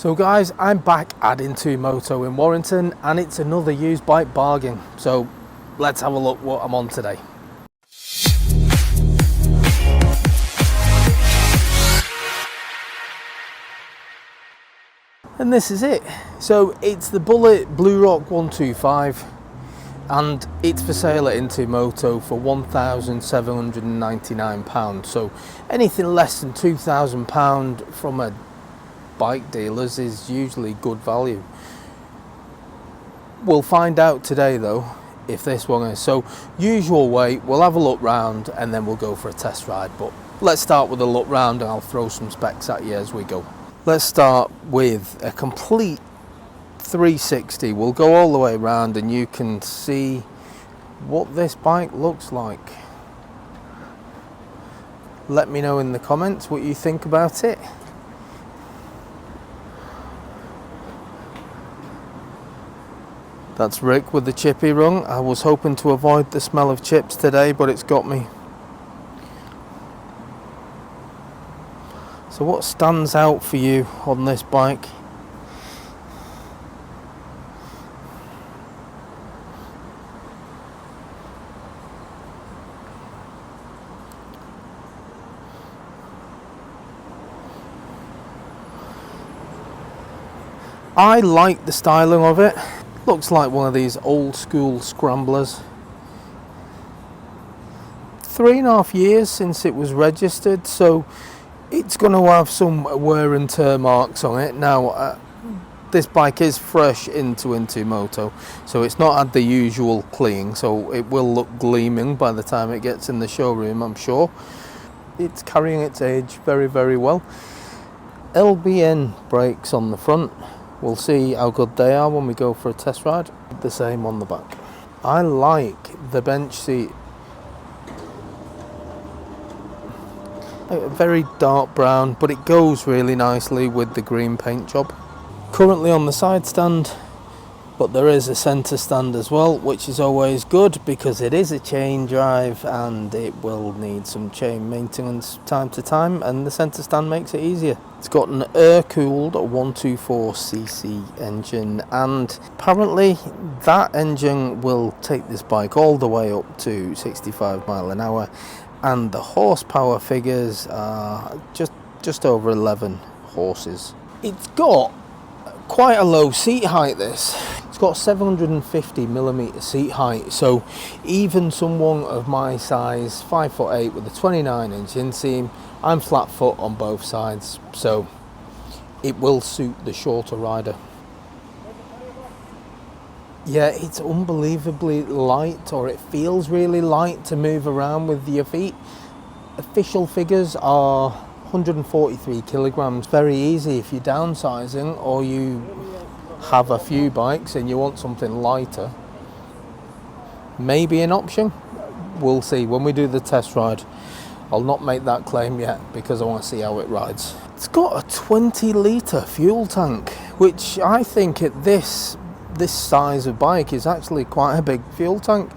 So guys, I'm back at Into Moto in Warrington and it's another used bike bargain. So let's have a look what I'm on today. And this is it. So it's the Bullit Bluroc 125 and it's for sale at Into Moto for £1,799. So anything less than £2,000 from a bike dealers is usually good value. We'll find out today though if this one is. So usual way, we'll have a look round and then we'll go for a test ride, but let's start with a look round and I'll throw some specs at you as we go. Let's start with a complete 360. We'll go all the way around and you can see what this bike looks like. Let me know in the comments what you think about it. That's Rick with the chippy rung. I was hoping to avoid the smell of chips today, but it's got me. So what stands out for you on this bike? I like the styling of it. Looks like one of these old school scramblers. 3.5 years since it was registered, so it's going to have some wear and tear marks on it. Now this bike is fresh into Moto, so it's not had the usual clean, so it will look gleaming by the time it gets in the showroom, I'm sure. It's carrying its age very, very well. LBN brakes on the front. We'll see how good they are when we go for a test ride. The same on the back. I like the bench seat. A very dark brown, but it goes really nicely with the green paint job. Currently on the side stand, but there is a centre stand as well, which is always good because it is a chain drive and it will need some chain maintenance time to time, and the centre stand makes it easier. It's got an air-cooled 124cc engine, and apparently that engine will take this bike all the way up to 65 mile an hour, and the horsepower figures are just over 11 horses. It's got quite a low seat height, this. It's got 750mm seat height, so even someone of my size, 5'8" with a 29-inch inseam, I'm flat foot on both sides, so it will suit the shorter rider. Yeah, it's unbelievably light, or it feels really light to move around with your feet. Official figures are 143 kilograms. Very easy if you're downsizing or you have a few bikes and you want something lighter. Maybe an option. We'll see when we do the test ride. I'll not make that claim yet because I want to see how it rides. It's got a 20-litre fuel tank, which I think at this size of bike is actually quite a big fuel tank.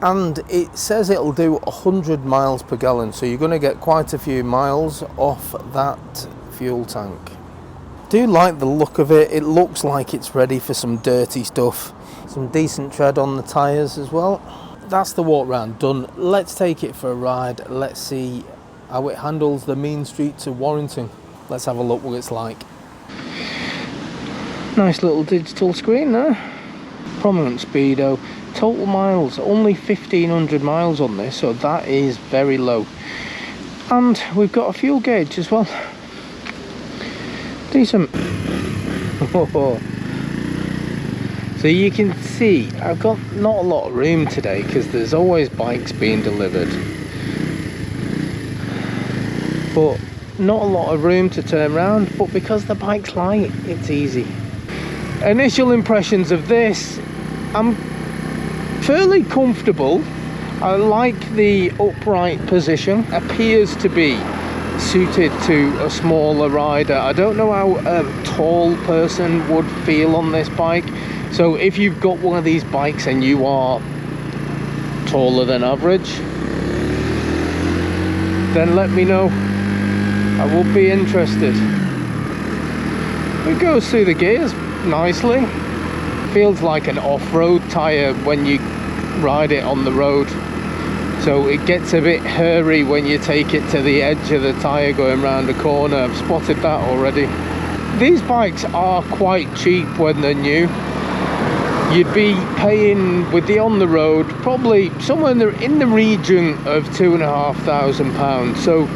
And it says it'll do 100 miles per gallon, so you're going to get quite a few miles off that fuel tank. Do like the look of it. It looks like it's ready for some dirty stuff. Some decent tread on the tyres as well. That's the walk round done. Let's take it for a ride. Let's see how it handles the mean streets of Warrington. Let's have a look what it's like. Nice little digital screen there. Prominent speedo. Total miles, only 1,500 miles on this, so that is very low. And we've got a fuel gauge as well. Decent. So you can see I've got not a lot of room today because there's always bikes being delivered, but not a lot of room to turn around. But because the bike's light, it's easy. Initial impressions of this, I'm fairly comfortable. I like the upright position. Appears to be suited to a smaller rider. I don't know how a tall person would feel on this bike. So if you've got one of these bikes and you are taller than average, then let me know. I will be interested. It goes through the gears nicely. Feels like an off-road tyre when you ride it on the road. So it gets a bit hairy when you take it to the edge of the tyre going round a corner. I've spotted that already. These bikes are quite cheap when they're new. You'd be paying with the on the road probably somewhere in the region of £2,500. So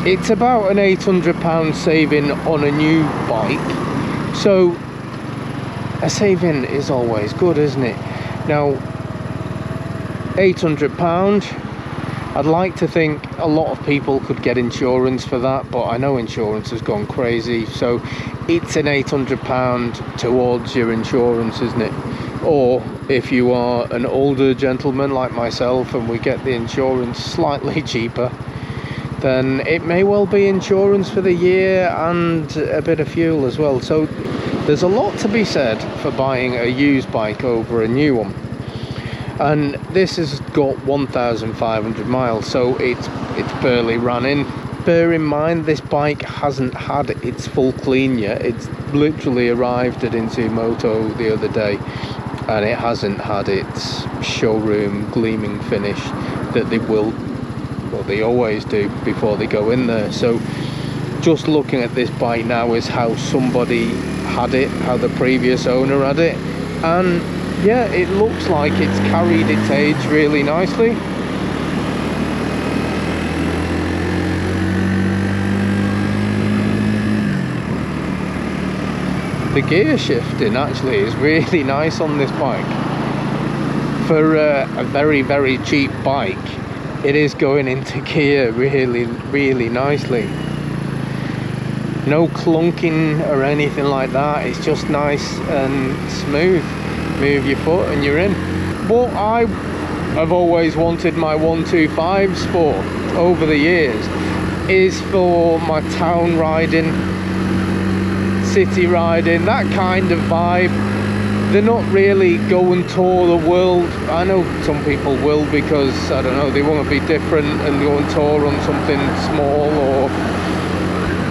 it's about an £800 saving on a new bike. So a saving is always good, isn't it? Now, £800, I'd like to think a lot of people could get insurance for that, but I know insurance has gone crazy, so it's an £800 towards your insurance, isn't it? Or if you are an older gentleman like myself and we get the insurance slightly cheaper, then it may well be insurance for the year and a bit of fuel as well. So there's a lot to be said for buying a used bike over a new one. And this has got 1,500 miles, so it's barely run in. Bear in mind, this bike hasn't had its full clean yet. It's literally arrived at Moto the other day, and it hasn't had its showroom gleaming finish that they will, well, they always do before they go in there. So just looking at this bike now is how somebody had it, how the previous owner had it, and yeah, it looks like it's carried its age really nicely. The gear shifting actually is really nice on this bike. For a very, very cheap bike, it is going into gear really, really nicely. No clunking or anything like that, it's just nice and smooth. Move your foot and you're in. What I have always wanted my 125s for over the years is for my town riding, city riding, that kind of vibe. They're not really go and tour the world. I know some people will because, I don't know, they want to be different and go and tour on something small or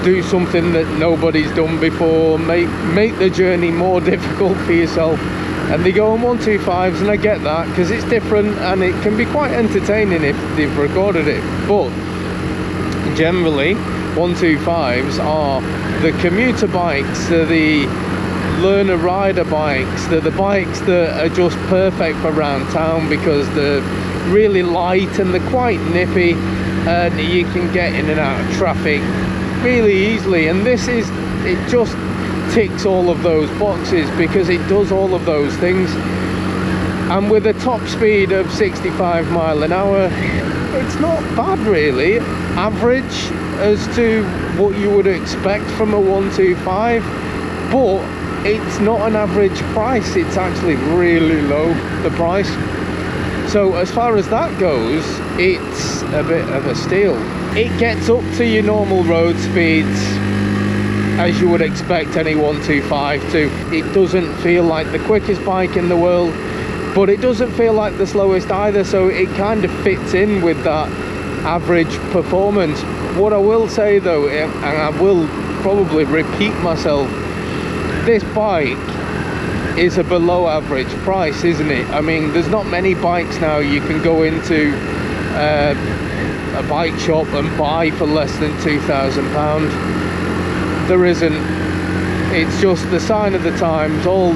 do something that nobody's done before, make the journey more difficult for yourself. And they go on 125s, and I get that because it's different and it can be quite entertaining if they've recorded it. But generally 125s are the commuter bikes, they're the learner rider bikes, they're the bikes that are just perfect for around town because they're really light and they're quite nippy and you can get in and out of traffic really easily. And this is, it just ticks all of those boxes because it does all of those things. And with a top speed of 65 mile an hour, it's not bad really. Average as to what you would expect from a 125, but it's not an average price, it's actually really low, the price. So as far as that goes, it's a bit of a steal. It gets up to your normal road speeds as you would expect any 125 to. It doesn't feel like the quickest bike in the world, but it doesn't feel like the slowest either, so it kind of fits in with that average performance. What I will say though, and I will probably repeat myself, this bike is a below average price, isn't it? I mean, there's not many bikes now you can go into a bike shop and buy for less than £2,000. There isn't. It's just the sign of the times. All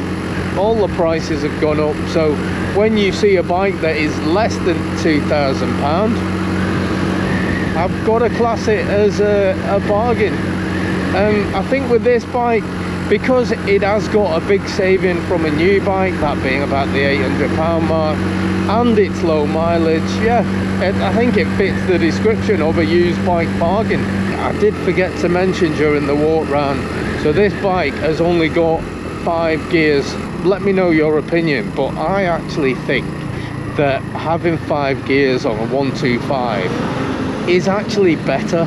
the prices have gone up, so when you see a bike that is less than £2,000, I've got to class it as a bargain. And I think with this bike, because it has got a big saving from a new bike, that being about the £800 mark, and it's low mileage, yeah, I think it fits the description of a used bike bargain. I did forget to mention during the walk round, so this bike has only got 5 gears. Let me know your opinion, but I actually think that having 5 gears on a 125 is actually better.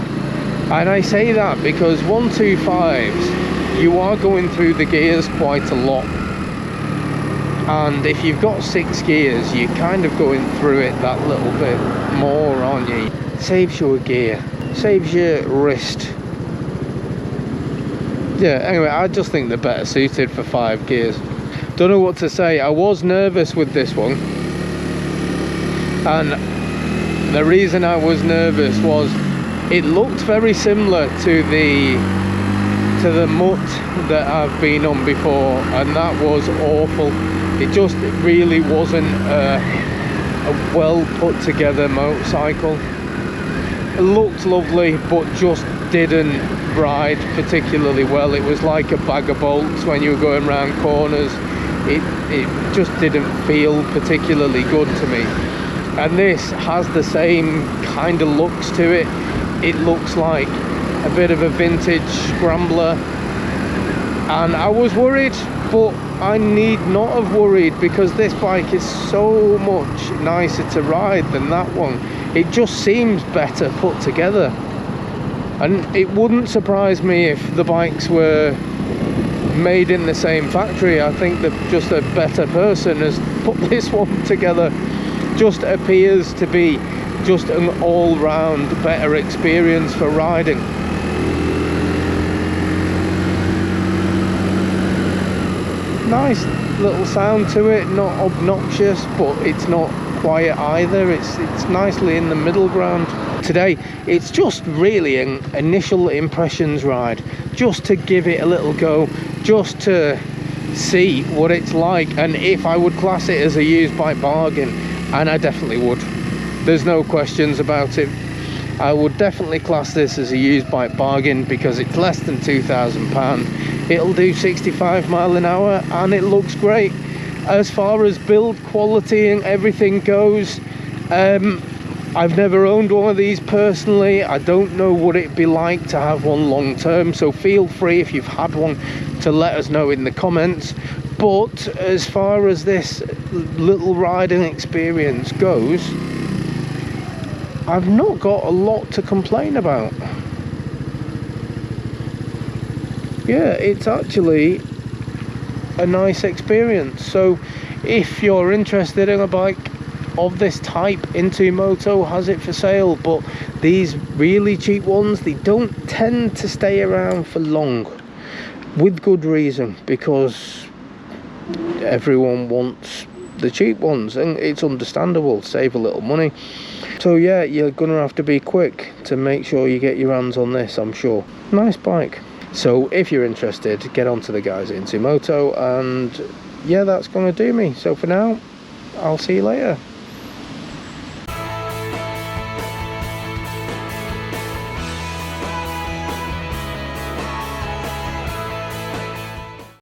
And I say that because 125s, you are going through the gears quite a lot, and if you've got 6 gears, you're kind of going through it that little bit more, aren't you? Saves you a gear, saves your wrist. Yeah, anyway, I just think they're better suited for 5 gears. Don't know what to say. I was nervous with this one, and the reason I was nervous was it looked very similar to the mutt that I've been on before, and that was awful. It really wasn't a well put together motorcycle. It looked lovely, but just didn't ride particularly well. It was like a bag of bolts when you were going around corners. It just didn't feel particularly good to me. And this has the same kind of looks to it. It looks like a bit of a vintage scrambler, and I was worried, but I need not have worried, because this bike is so much nicer to ride than that one. It just seems better put together, and it wouldn't surprise me if the bikes were made in the same factory. I think that just a better person has put this one together. Just appears to be just an all-round better experience for riding. Nice little sound to it, not obnoxious, but it's not quiet either. It's nicely in the middle ground. Today it's just really an initial impressions ride, just to give it a little go, just to see what it's like, and if I would class it as a used bike bargain, and I definitely would. There's no questions about it. I would definitely class this as a used bike bargain, because it's less than £2,000. It'll do 65 miles an hour, and it looks great. As far as build quality and everything goes, I've never owned one of these personally. I don't know what it'd be like to have one long term, so feel free, if you've had one, to let us know in the comments. But as far as this little riding experience goes, I've not got a lot to complain about. Yeah, it's actually a nice experience. So if you're interested in a bike of this type, Moto has it for sale, but these really cheap ones, they don't tend to stay around for long, with good reason, because everyone wants the cheap ones, and it's understandable, save a little money. So yeah, you're gonna have to be quick to make sure you get your hands on this, I'm sure. Nice bike. So if you're interested, get on to the guys at Moto, and yeah, that's gonna do me. So for now, I'll see you later.